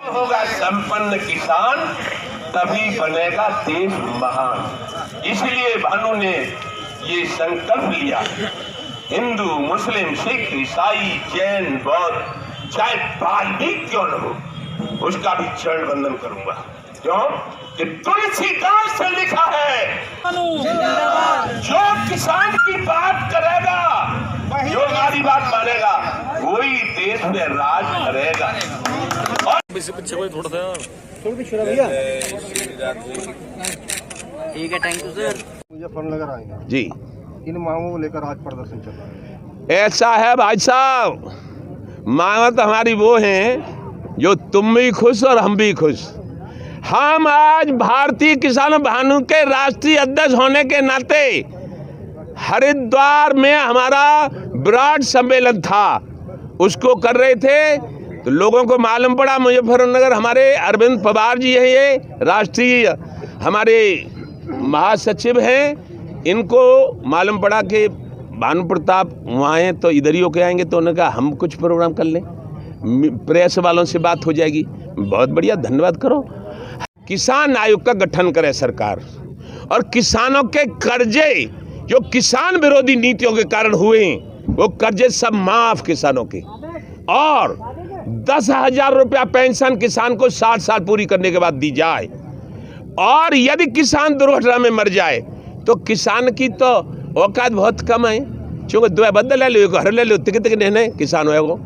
होगा संपन्न किसान, तभी बनेगा देश महान। इसलिए भानु ने ये संकल्प लिया, हिंदू, मुस्लिम, सिख, ईसाई, जैन, बौद्ध, चाहे वाल्मीकि क्यों न हो, उसका भी चरण वंदन करूंगा। क्यों कि तुलसीदास से लिखा है, जो किसान की बात करेगा, जो हमारी बात मानेगा, वही देश में राज करेगा। और थोड़ा सा भैया, ठीक है, थैंक यू सर। मुजफ्फरनगर आएंगे जी, इन मांगों को लेकर आज प्रदर्शन चल रहा है। ऐसा है भाई साहब, मांगा तो हमारी वो हैं जो तुम भी खुश और हम भी खुश। हम आज भारतीय किसान भानु के राष्ट्रीय अध्यक्ष होने के नाते हरिद्वार में हमारा विराट सम्मेलन था, उसको कर रहे थे। तो लोगों को मालूम पड़ा मुजफ्फरनगर हमारे अरविंद पवार जी हैं, ये राष्ट्रीय हमारे महासचिव हैं, इनको मालूम पड़ा कि भानु प्रताप वहाँ हैं तो इधर ही होके आएंगे। तो उन्होंने कहा हम कुछ प्रोग्राम कर लें, प्रेस वालों से बात हो जाएगी। बहुत बढ़िया, धन्यवाद करो। किसान आयोग का गठन करे सरकार, और किसानों के कर्जे जो किसान विरोधी नीतियों के कारण हुए वो कर्जे सब माफ किसानों के, और 10,000 रुपया पेंशन किसान को 60 साल पूरी करने के बाद दी जाए। और यदि किसान दुर्घटना में मर जाए तो किसान की तो औकात बहुत कम है, क्योंकि दो बदल ले लो, घर ले लो, तिक नहीं किसान है वो,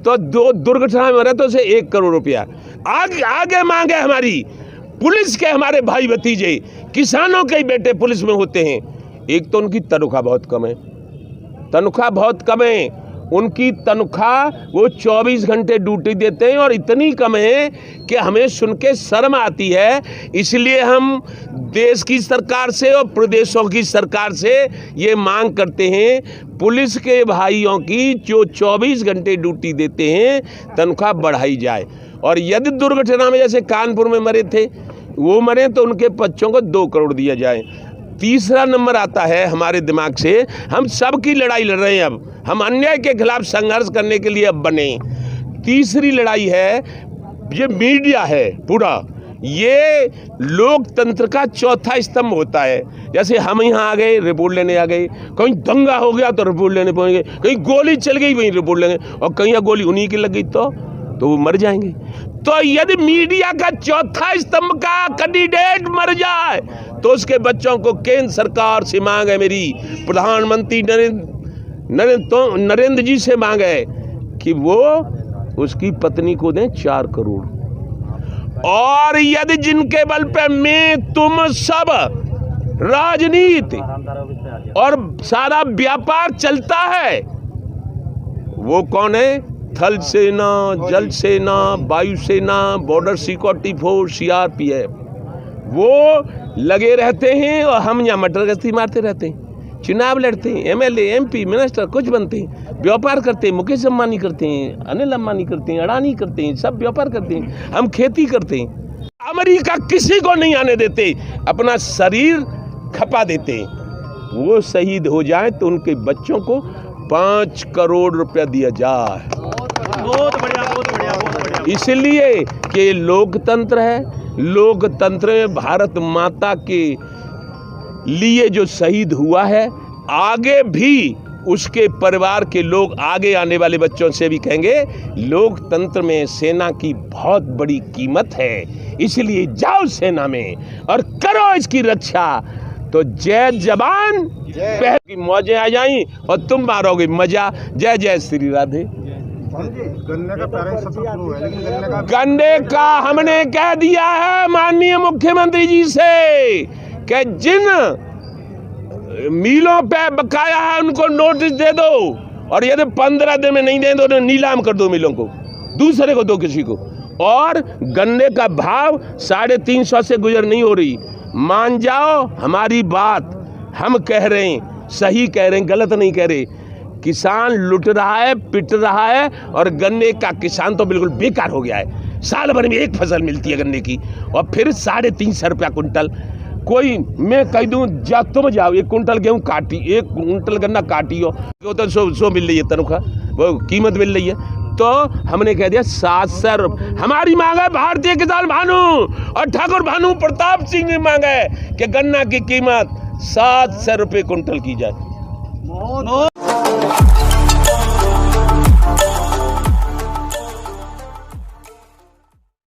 तो दो दुर्घटना में मरे तो उसे 1 करोड़ रुपया। आगे मांगे हमारी पुलिस के हमारे भाई भतीजे किसानों के ही बेटे पुलिस में होते हैं। एक तो उनकी तनख्वाह बहुत कम है, तनख्वाह बहुत कम है उनकी तनख्वाह, वो 24 घंटे ड्यूटी देते हैं और इतनी कम है कि हमें सुन के शर्म आती है। इसलिए हम देश की सरकार से और प्रदेशों की सरकार से ये मांग करते हैं, पुलिस के भाइयों की जो 24 घंटे ड्यूटी देते हैं तनख्वाह बढ़ाई जाए। और यदि दुर्घटना में जैसे कानपुर में मरे थे वो मरे तो उनके बच्चों को 2 करोड़ दिया जाए। तीसरा नंबर आता है हमारे दिमाग से, हम सबकी लड़ाई लड़ रहे हैं, अब हम अन्याय के खिलाफ संघर्ष करने के लिए अब बने। तीसरी लड़ाई है ये मीडिया है पूरा, ये लोकतंत्र का चौथा स्तंभ होता है। जैसे हम यहाँ आ गए रिपोर्ट लेने आ गए, कहीं दंगा हो गया तो रिपोर्ट लेने पहुँचेंगे, कहीं गोली चल गई वहीं रिपोर्ट लेंगे, और कहीं गोली उन्हीं की लग गई तो वो मर जाएंगे। तो यदि मीडिया का चौथा स्तंभ का कैंडिडेट मर जाए तो उसके बच्चों को केंद्र सरकार से मांग है, मेरी प्रधानमंत्री नरेंद्र जी से मांग है कि वो उसकी पत्नी को दें 4 करोड़। और यदि जिनके बल पे मैं तुम सब राजनीति और सारा व्यापार चलता है वो कौन है? थल सेना, जल सेना, वायु सेना, बॉर्डर सिक्योरिटी फोर्स, CRPF, वो लगे रहते हैं और हम यहाँ मटर गश्ती मारते रहते हैं, चुनाव लड़ते हैं, MLA, MP, मिनिस्टर कुछ बनते हैं, व्यापार करते हैं, मुकेश अंबानी करते हैं, अनिल अंबानी करते हैं, अडानी करते हैं, सब व्यापार करते हैं, हम खेती करते हैं। अमेरिका किसी को नहीं आने देते, अपना शरीर खपा देते हैं। वो शहीद हो जाए तो उनके बच्चों को 5 करोड़ रुपया दिया जाए। बहुत बढ़िया, बहुत बढ़िया, बहुत बढ़िया। इसलिए कि लोकतंत्र है, लोकतंत्र में भारत माता के लिए जो शहीद हुआ है, आगे भी उसके परिवार के लोग आगे आने वाले बच्चों से भी कहेंगे लोकतंत्र में सेना की बहुत बड़ी कीमत है, इसलिए जाओ सेना में और करो इसकी रक्षा। तो जय जवान पहल की मौजें आ जाएं और तुम मारोगे मजा। जय जय श्री राधे। गन्ने का पेराई सत्र शुरू है, लेकिन गन्ने का हमने कह दिया है माननीय मुख्यमंत्री जी से कि जिन मिलों पे बकाया है उनको नोटिस दे दो, और यदि 15 दिन में नहीं दे दो तो नीलाम कर दो मिलों को, दूसरे को दो किसी को। और गन्ने का भाव 350 से गुजर नहीं हो रही। मान जाओ हमारी बात, हम कह रहे हैं, सही कह रहे हैं, गलत नहीं कह रहे। किसान लुट रहा है, पिट रहा है, और गन्ने का किसान तो बिल्कुल बेकार हो गया है। साल भर में एक फसल मिलती है गन्ने की, और फिर 350 रुपया कुंटल। कोई मैं कह दूं जा तुम जाओ 1 कुंटल गेहूँ काटी, 1 कुंटल गन्ना काटी हो तो 100 मिल रही है तनख्वाह, वो कीमत मिल रही है। तो हमने कह दिया 700 रुपये। हमारी मांग है भारतीय किसान भानु और ठाकुर भानु प्रताप सिंह की मांग है कि गन्ना की कीमत 700 रुपये कुंटल की जाए।